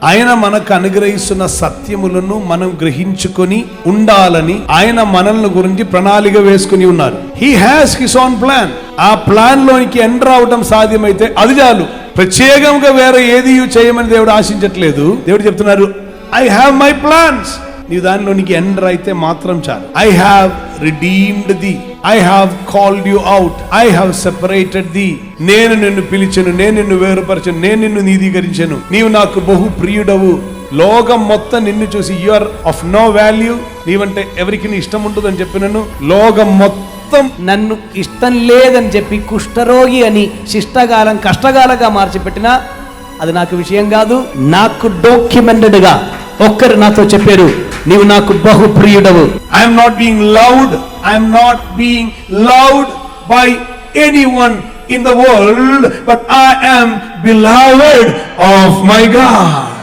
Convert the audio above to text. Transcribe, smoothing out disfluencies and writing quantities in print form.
ఆయన మనకు అనుగ్రహిస్తున్న సత్యములను మనం గ్రహించుకొని ఉండాలని ఆయన మనల్ని గురించి ప్రణాళిక వేసుకుని ఉన్నారు. He has his own plan. ఆ ప్లాన్ లోనికి ఎంటర్ అవడం సాధ్యమైతే అది చాలు. ప్రత్యేకంగా వేరే ఏది చేయమని దేవుడు ఆశించట్లేదు. దేవుడు చెప్తున్నారు, ఐ హ్యావ్ మై ప్లాన్స్. నీ దానిలోనికి ఎంటర్ అయితే మాత్రం చాలు. I have redeemed the, I have called you out, I have separated the. నేను నిన్ను పిలిచెను, నేను నిన్ను వేరుపరచను, నేను నిన్ను నీతీకరించెను, నీవు నాకు బహు ప్రియుడవు. లోకం మొత్తం నిన్ను చూసి you are of no value, నీవంటే ఎవరికి నీ ఇష్టం ఉంటుందని చెప్పినను. లోకం మొత్తం నన్ను ఇష్టం లేదని చెప్పి కుష్ఠరోగి అని శిష్టకాలం కష్టకాలంగా మార్చిపెట్టినా అది నాకు విషయం కాదు. నాకు డాక్యుమెంటెడ్ గా ఒక్కరు నాతో చెప్పారు, నీవు నాకు బహు ప్రియుడవు. I'm not being loved, I'm not being loved by anyone in the world, but I am beloved of my God.